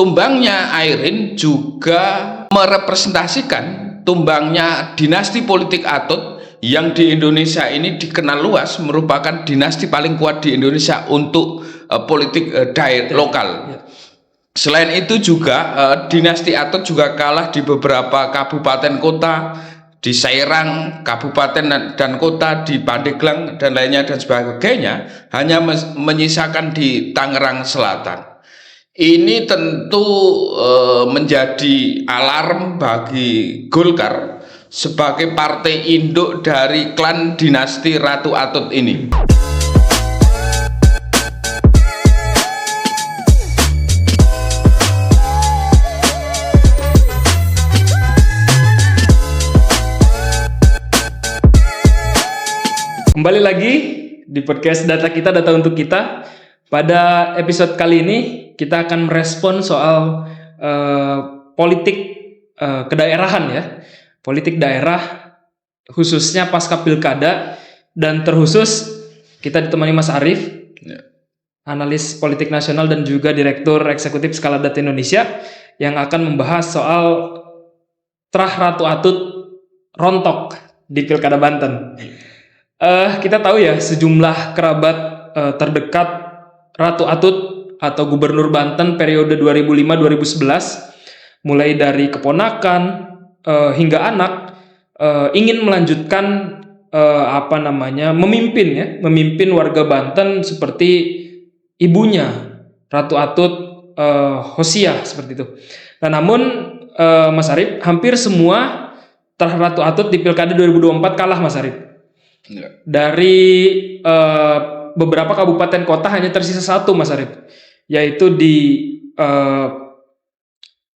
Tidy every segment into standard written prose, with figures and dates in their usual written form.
tumbangnya Airin juga merepresentasikan tumbangnya dinasti politik Atut yang di Indonesia ini dikenal luas merupakan dinasti paling kuat di Indonesia untuk politik lokal. Selain itu juga dinasti Atut juga kalah di beberapa kabupaten kota, di Serang, kabupaten dan kota, di Pandeglang dan lainnya dan sebagainya, hanya menyisakan di Tangerang Selatan. Ini tentu menjadi alarm bagi Golkar sebagai partai induk dari klan dinasti Ratu Atut ini. Kembali lagi di podcast Data Kita, Data Untuk Kita. Pada episode kali ini kita akan merespon soal politik kedaerahan ya. Politik daerah khususnya pasca pilkada, dan terkhusus kita ditemani Mas Arief, analis politik nasional dan juga Direktur Eksekutif Skala Data Indonesia, yang akan membahas soal Trah Ratu Atut rontok di Pilkada Banten. Kita tahu ya, sejumlah kerabat terdekat Ratu Atut atau Gubernur Banten periode 2005-2011, mulai dari keponakan hingga anak, ingin melanjutkan memimpin warga Banten seperti ibunya Ratu Atut, Hosiah, seperti itu. Nah, namun Mas Arief, hampir semua Trah Ratu Atut di Pilkada 2024 kalah, Mas Arief. Dari beberapa kabupaten kota hanya tersisa satu, Mas Arief, yaitu di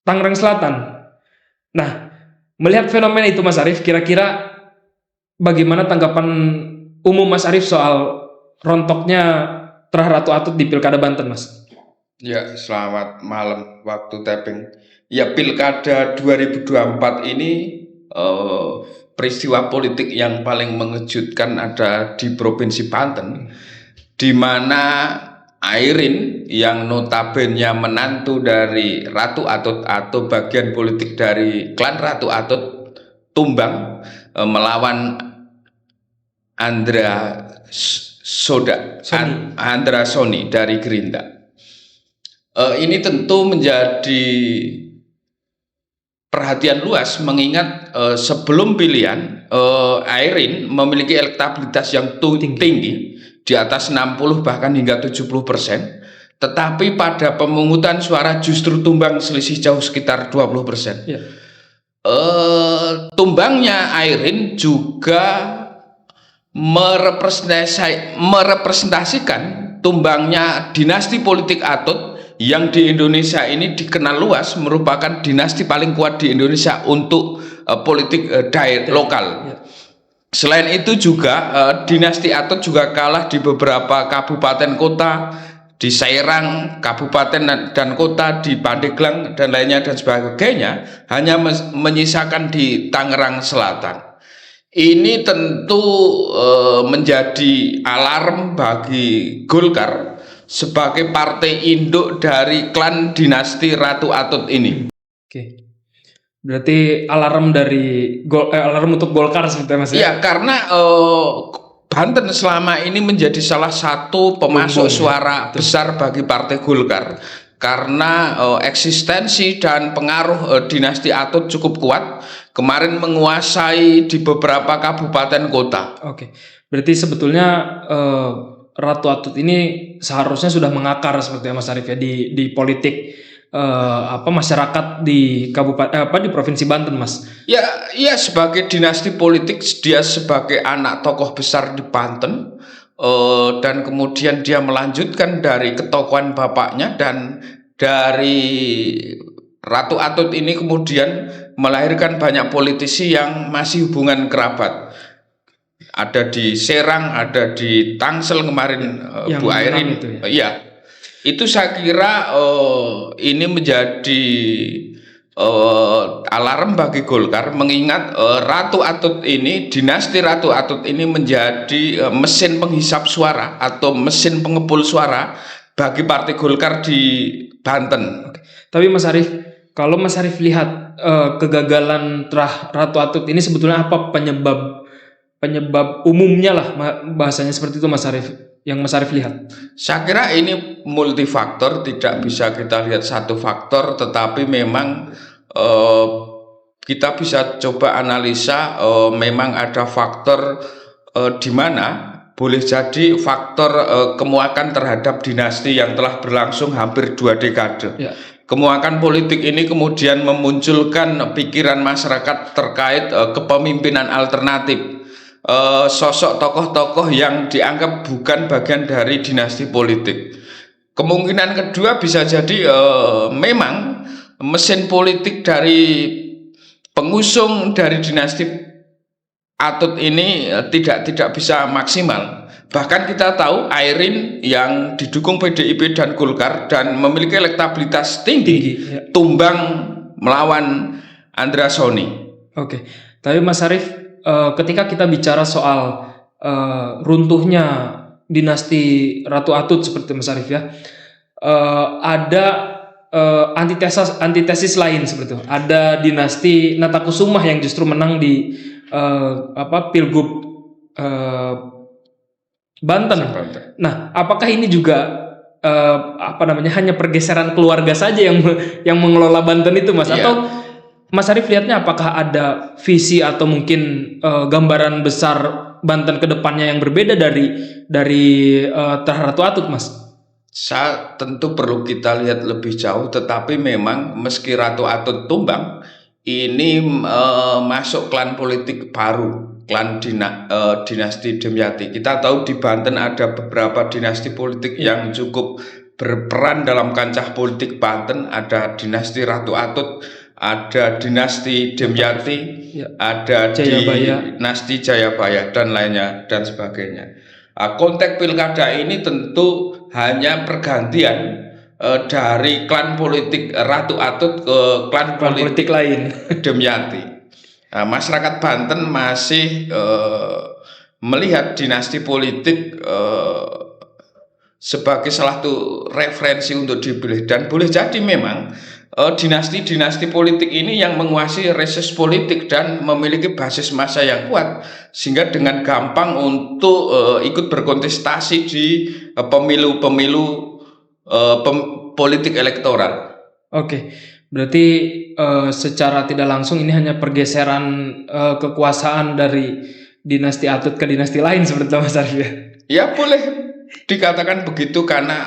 Tangerang Selatan. Nah, melihat fenomena itu, Mas Arief, kira-kira bagaimana tanggapan umum Mas Arief soal rontoknya Trah Ratu Atut di Pilkada Banten, Mas? Ya, selamat malam waktu tapping. Ya, Pilkada 2024 ini peristiwa politik yang paling mengejutkan ada di Provinsi Banten, di mana Airin yang notabene menantu dari Ratu Atut atau bagian politik dari klan Ratu Atut tumbang melawan Andra Soni dari Gerindra. Ini tentu menjadi perhatian luas, mengingat sebelum pilihan Airin memiliki elektabilitas yang tinggi di atas 60 bahkan hingga 70%, tetapi pada pemungutan suara justru tumbang selisih jauh sekitar 20%. Ya. Tumbangnya Airin juga merepresentasikan tumbangnya dinasti politik Atut yang di Indonesia ini dikenal luas merupakan dinasti paling kuat di Indonesia untuk politik lokal. Ya. Selain itu juga dinasti Atut juga kalah di beberapa kabupaten kota, di Serang, kabupaten dan kota, di Pandeglang dan lainnya dan sebagainya, hanya menyisakan di Tangerang Selatan. Ini tentu menjadi alarm bagi Golkar sebagai partai induk dari klan dinasti Ratu Atut ini. Oke. Berarti alarm untuk Golkar sebetulnya, Mas? Ya, karena Banten selama ini menjadi salah satu pemasok suara besar bagi partai Golkar, karena eksistensi dan pengaruh dinasti Atut cukup kuat. Kemarin menguasai di beberapa kabupaten kota. Oke, berarti sebetulnya Ratu Atut ini seharusnya sudah mengakar seperti Mas Arief ya di politik masyarakat di di Provinsi Banten, Mas. Ya, sebagai dinasti politik, dia sebagai anak tokoh besar di Banten, dan kemudian dia melanjutkan dari ketokohan bapaknya, dan dari Ratu Atut ini kemudian melahirkan banyak politisi yang masih hubungan kerabat. Ada di Serang, ada di Tangsel kemarin, Bu Airin itu ya. Iya. Itu saya kira ini menjadi alarm bagi Golkar, mengingat Ratu Atut ini, dinasti Ratu Atut ini menjadi mesin penghisap suara atau mesin pengepul suara bagi partai Golkar di Banten. Tapi Mas Arief, kalau Mas Arief lihat kegagalan Ratu Atut ini sebetulnya apa penyebab umumnya lah bahasanya seperti itu Mas Arief, yang Mas Arief lihat? Saya kira ini multifaktor, tidak bisa kita lihat satu faktor, tetapi memang eh, kita bisa coba analisa, memang ada faktor di mana boleh jadi faktor kemuakan terhadap dinasti yang telah berlangsung hampir 2 dekade. Ya. Kemuakan politik ini kemudian memunculkan pikiran masyarakat terkait kepemimpinan alternatif. Sosok tokoh-tokoh yang dianggap bukan bagian dari dinasti politik. Kemungkinan kedua bisa jadi memang mesin politik dari pengusung dari dinasti Atut ini tidak bisa maksimal. Bahkan kita tahu Airin yang didukung PDIP dan Golkar dan memiliki elektabilitas tinggi, Ya. tumbang melawan Andra Soni. Oke. Tapi Mas Arief, ketika kita bicara soal runtuhnya dinasti Ratu Atut seperti Mas Arief ya, ada antitesis lain seperti itu. Ada dinasti Natakusumah yang justru menang di Pilgub Banten. Nah, apakah ini juga hanya pergeseran keluarga saja yang mengelola Banten itu, Mas? Iya. Atau Mas Arief lihatnya apakah ada visi atau mungkin gambaran besar Banten ke depannya yang berbeda dari Ratu Atut, Mas? Tentu perlu kita lihat lebih jauh, tetapi memang meski Ratu Atut tumbang, ini masuk klan politik baru, klan dinasti Demyati. Kita tahu di Banten ada beberapa dinasti politik yang cukup berperan dalam kancah politik Banten. Ada dinasti Ratu Atut, ada dinasti Demyati, ada dinasti Jayabaya dan lainnya dan sebagainya. Konteks pilkada ini tentu hanya pergantian dari klan politik Ratu Atut ke klan politik lain Demyati. Masyarakat Banten masih melihat dinasti politik sebagai salah satu referensi untuk dipilih, dan boleh jadi memang dinasti-dinasti politik ini yang menguasai reses politik dan memiliki basis massa yang kuat, sehingga dengan gampang untuk ikut berkontestasi di pemilu-pemilu politik elektoral. Oke, berarti secara tidak langsung ini hanya pergeseran kekuasaan dari dinasti Atut ke dinasti lain seperti itu, Mas Arief ya? Ya, boleh dikatakan begitu karena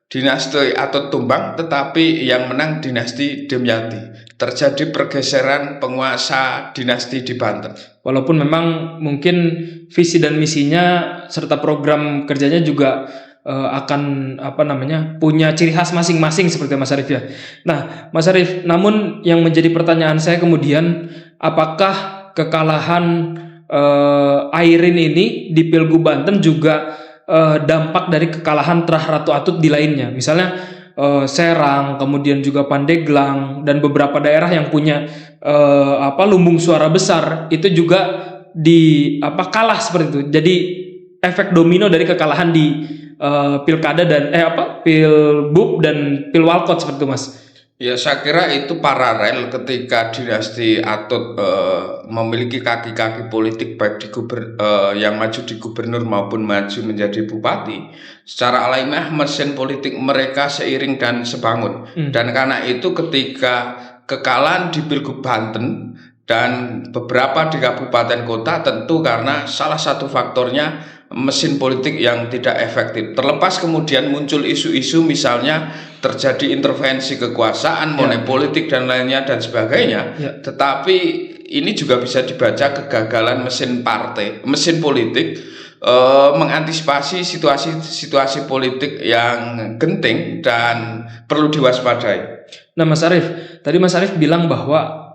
dinasti Atut tumbang, tetapi yang menang dinasti Demyati. Terjadi pergeseran penguasa dinasti di Banten. Walaupun memang mungkin visi dan misinya serta program kerjanya juga akan punya ciri khas masing-masing seperti Mas Arief ya. Nah, Mas Arief, namun yang menjadi pertanyaan saya kemudian, apakah kekalahan Airin ini di Pilgub Banten juga dampak dari kekalahan Ratu Atut di lainnya, misalnya Serang, kemudian juga Pandeglang dan beberapa daerah yang punya lumbung suara besar itu juga kalah seperti itu. Jadi efek domino dari kekalahan di pilkada dan pilbub dan pilwalkot seperti itu, Mas. Ya, saya kira itu paralel ketika dinasti Atut memiliki kaki-kaki politik baik di yang maju di gubernur maupun maju menjadi bupati. Secara alamiah mesin politik mereka seiring dan sebangun. Dan karena itu ketika kekalahan di Pilgub Banten dan beberapa di kabupaten kota, tentu karena salah satu faktornya mesin politik yang tidak efektif. Terlepas kemudian muncul isu-isu misalnya terjadi intervensi kekuasaan, money politik dan lainnya dan sebagainya. Tetapi ini juga bisa dibaca kegagalan mesin politik mengantisipasi situasi politik yang genting dan perlu diwaspadai. Nah, Mas Arief, tadi Mas Arief bilang bahwa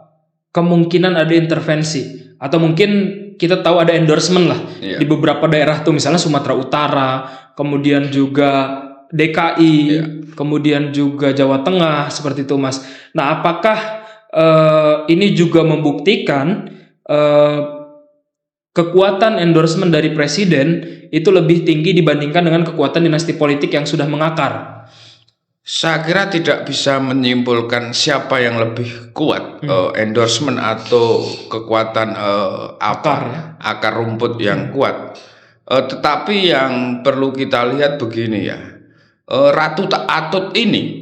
kemungkinan ada intervensi atau mungkin kita tahu ada endorsement lah di beberapa daerah tuh, misalnya Sumatera Utara, kemudian juga DKI, kemudian juga Jawa Tengah seperti itu, Mas. Nah, apakah ini juga membuktikan kekuatan endorsement dari presiden itu lebih tinggi dibandingkan dengan kekuatan dinasti politik yang sudah mengakar? Saya kira tidak bisa menyimpulkan siapa yang lebih kuat, endorsement atau kekuatan Akar ya. akar rumput yang kuat. Tetapi yang perlu kita lihat begini ya, Ratu Atut ini,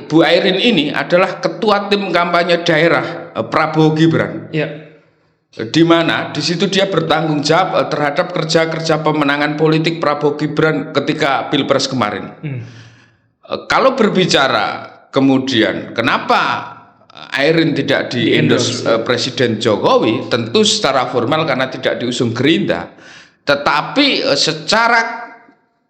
Bu Airin ini adalah ketua tim kampanye daerah Prabowo Gibran. Ya. Di mana di situ dia bertanggung jawab terhadap kerja-kerja pemenangan politik Prabowo Gibran ketika Pilpres kemarin. Kalau berbicara kemudian kenapa Airin tidak di-endorse Presiden Jokowi, tentu secara formal karena tidak diusung Gerindra, tetapi secara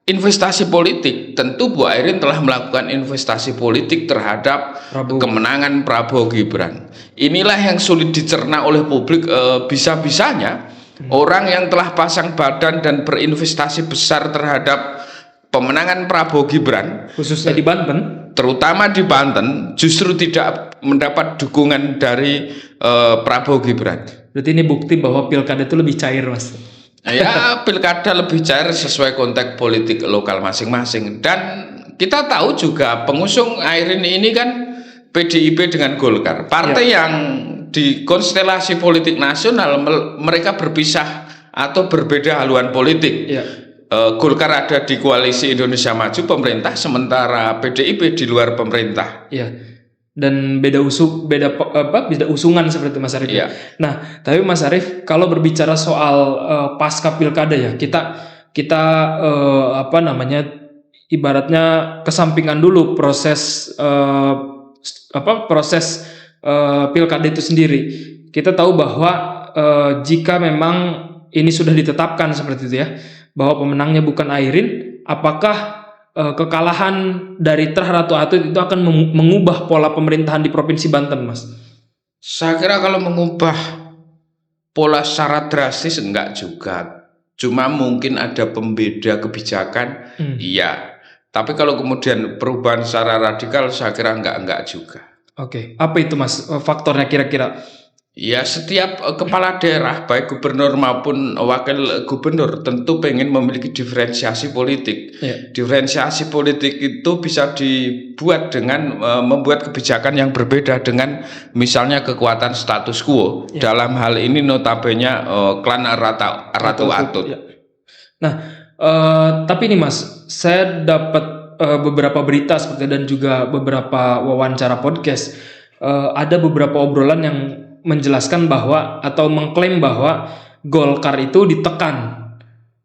investasi politik tentu Bu Airin telah melakukan investasi politik terhadap kemenangan Prabowo Gibran. Inilah yang sulit dicerna oleh publik. Bisa-bisanya orang yang telah pasang badan dan berinvestasi besar terhadap pemenangan Prabowo Gibran, Khususnya di Banten, terutama di Banten, justru tidak mendapat dukungan dari Prabowo Gibran. berarti ini bukti bahwa pilkada itu lebih cair, Mas. Ya, pilkada lebih cair sesuai konteks politik lokal masing-masing. Dan kita tahu juga pengusung Airin ini kan PDIP dengan Golkar, partai yang di konstelasi politik nasional mereka berpisah atau berbeda haluan politik. Golkar ada di koalisi Indonesia Maju pemerintah, sementara PDIP di luar pemerintah. Iya. Dan beda usungan seperti itu, Mas Arief. Iya. Nah, tapi Mas Arief, kalau berbicara soal pasca pilkada ya, kita ibaratnya kesampingan dulu proses pilkada itu sendiri. Kita tahu bahwa jika memang ini sudah ditetapkan seperti itu ya, bahwa pemenangnya bukan Airin, apakah kekalahan dari Ratu Atut itu akan mengubah pola pemerintahan di Provinsi Banten, Mas? Saya kira kalau mengubah pola secara drastis enggak juga. Cuma mungkin ada pembeda kebijakan, iya. Tapi kalau kemudian perubahan secara radikal, saya kira enggak juga. Oke, apa itu, Mas, faktornya kira-kira? Ya, setiap kepala daerah, baik gubernur maupun wakil gubernur, tentu pengen memiliki diferensiasi politik. Diferensiasi politik itu bisa dibuat dengan membuat kebijakan yang berbeda dengan misalnya kekuatan status quo. Dalam hal ini notabene klan Ratu Atut. Nah, tapi ini, Mas, saya dapat beberapa berita seperti dan juga beberapa wawancara podcast. Ada beberapa obrolan yang menjelaskan bahwa atau mengklaim bahwa Golkar itu ditekan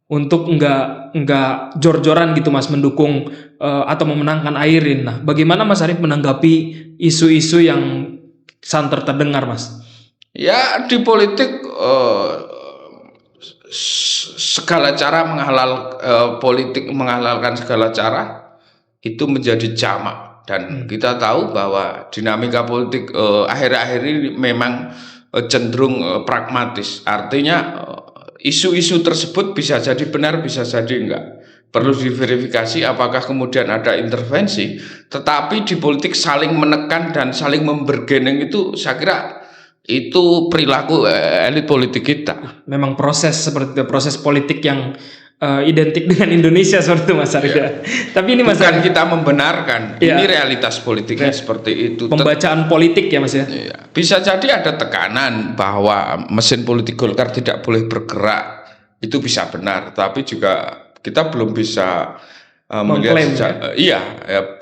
untuk enggak jor-joran gitu, Mas, mendukung atau memenangkan Airin. Nah, bagaimana Mas Arief menanggapi isu-isu yang santer terdengar, Mas? Ya, di politik segala cara menghalalkan segala cara itu menjadi jamak. Dan kita tahu bahwa dinamika politik akhir-akhir ini memang cenderung pragmatis. Artinya isu-isu tersebut bisa jadi benar, bisa jadi enggak. Perlu diverifikasi apakah kemudian ada intervensi. Tetapi di politik saling menekan dan saling membergeneng itu saya kira itu perilaku elit politik kita. Memang proses seperti itu, proses politik yang identik dengan Indonesia seperti itu, Mas Arief. Tapi ini Mas bukan kita membenarkan, ini realitas politiknya seperti itu. Pembacaan politik ya, Mas ya. Bisa jadi ada tekanan bahwa mesin politik Golkar tidak boleh bergerak, itu bisa benar. Tapi juga kita belum bisa melihat.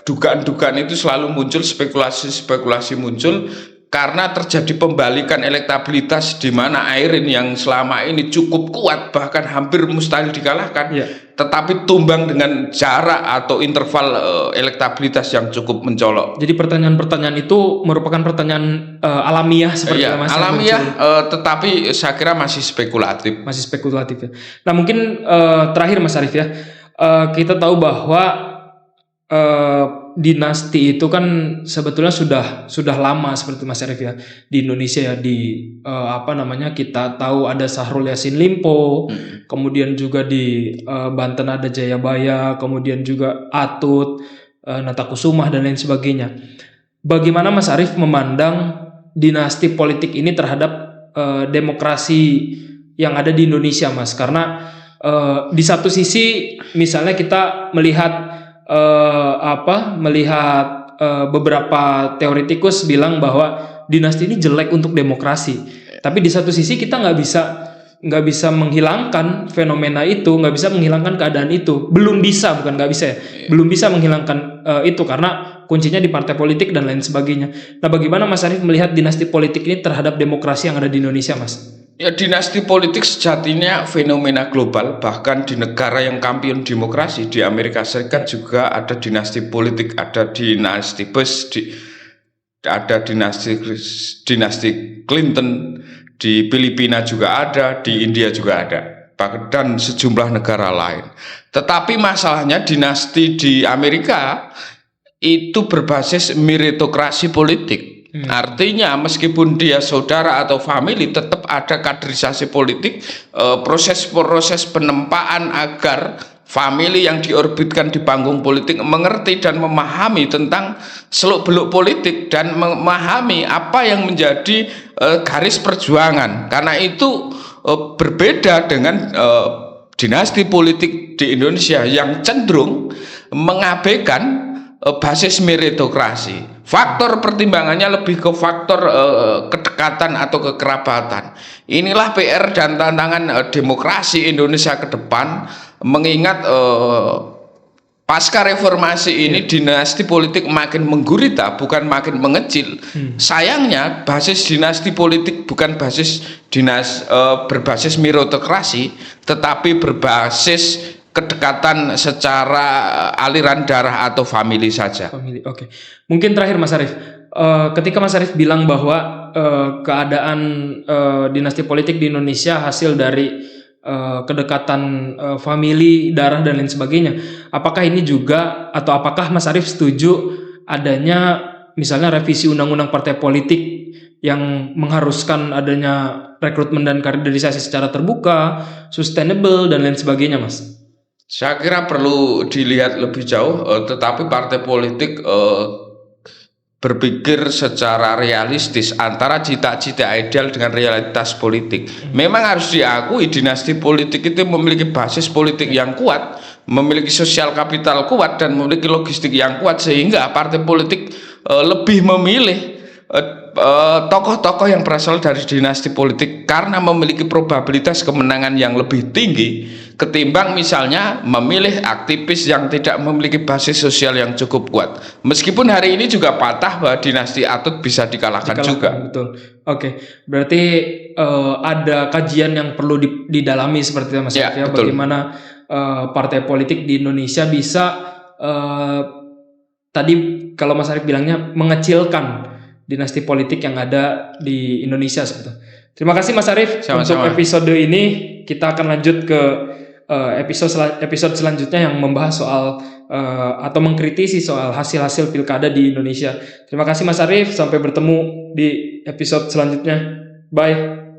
Dugaan-dugaan itu selalu muncul, spekulasi muncul. Karena terjadi pembalikan elektabilitas di mana Airin yang selama ini cukup kuat bahkan hampir mustahil dikalahkan, tetapi tumbang dengan jarak atau interval elektabilitas yang cukup mencolok. Jadi pertanyaan-pertanyaan itu merupakan pertanyaan alamiah seperti itu, Mas. Alamiah, tetapi saya kira masih spekulatif. Masih spekulatif ya. Nah, mungkin terakhir Mas Arief ya, kita tahu bahwa dinasti itu kan sebetulnya sudah lama seperti Mas Arief ya di Indonesia ya, kita tahu ada Syahrul Yassin Limpo, kemudian juga di Banten ada Jayabaya, kemudian juga Atut, Natakusumah dan lain sebagainya. Bagaimana Mas Arief memandang dinasti politik ini terhadap demokrasi yang ada di Indonesia, Mas? Karena di satu sisi misalnya kita melihat melihat beberapa teoretikus bilang bahwa dinasti ini jelek untuk demokrasi. Tapi di satu sisi kita nggak bisa menghilangkan fenomena itu, nggak bisa menghilangkan keadaan itu. Belum bisa, bukan nggak bisa ya. Belum bisa menghilangkan itu karena kuncinya di partai politik dan lain sebagainya. Nah, bagaimana Mas Arief melihat dinasti politik ini terhadap demokrasi yang ada di Indonesia, Mas? Ya, dinasti politik sejatinya fenomena global, bahkan di negara yang kampiun demokrasi di Amerika Serikat juga ada dinasti politik, ada dinasti Bush, ada dinasti Clinton, di Filipina juga ada, di India juga ada, dan sejumlah negara lain. Tetapi masalahnya dinasti di Amerika itu berbasis meritokrasi politik. Artinya meskipun dia saudara atau family, tetap ada kaderisasi politik, proses-proses penempaan agar family yang diorbitkan di panggung politik mengerti dan memahami tentang seluk-beluk politik dan memahami apa yang menjadi garis perjuangan. Karena itu berbeda dengan dinasti politik di Indonesia yang cenderung mengabaikan basis meritokrasi. Faktor pertimbangannya lebih ke faktor kedekatan atau kekerabatan. Inilah PR dan tantangan demokrasi Indonesia ke depan, mengingat pasca reformasi ini dinasti politik makin menggurita, bukan makin mengecil. Sayangnya basis dinasti politik bukan berbasis meritokrasi, tetapi berbasis kedekatan secara aliran darah atau family saja. Family, oke. Mungkin terakhir Mas Arief, ketika Mas Arief bilang bahwa keadaan dinasti politik di Indonesia hasil dari kedekatan family, darah dan lain sebagainya, apakah ini juga atau apakah Mas Arief setuju adanya misalnya revisi undang-undang partai politik yang mengharuskan adanya rekrutmen dan kaderisasi secara terbuka, sustainable dan lain sebagainya, Mas? Saya kira perlu dilihat lebih jauh, tetapi partai politik berpikir secara realistis antara cita-cita ideal dengan realitas politik. Memang harus diakui dinasti politik itu memiliki basis politik yang kuat, memiliki sosial kapital kuat, dan memiliki logistik yang kuat, sehingga partai politik lebih memilih tokoh-tokoh yang berasal dari dinasti politik karena memiliki probabilitas kemenangan yang lebih tinggi ketimbang misalnya memilih aktivis yang tidak memiliki basis sosial yang cukup kuat. Meskipun hari ini juga patah bahwa dinasti Atut bisa dikalahkan juga. Betul. Oke, berarti ada kajian yang perlu didalami seperti itu, Mas Arief, ya, bagaimana partai politik di Indonesia bisa tadi kalau Mas Arief bilangnya mengecilkan dinasti politik yang ada di Indonesia seperti. Terima kasih Mas Arief. Untuk episode ini kita akan lanjut ke episode selanjutnya yang membahas soal atau mengkritisi soal hasil-hasil pilkada di Indonesia. Terima kasih Mas Arief, sampai bertemu di episode selanjutnya. Bye.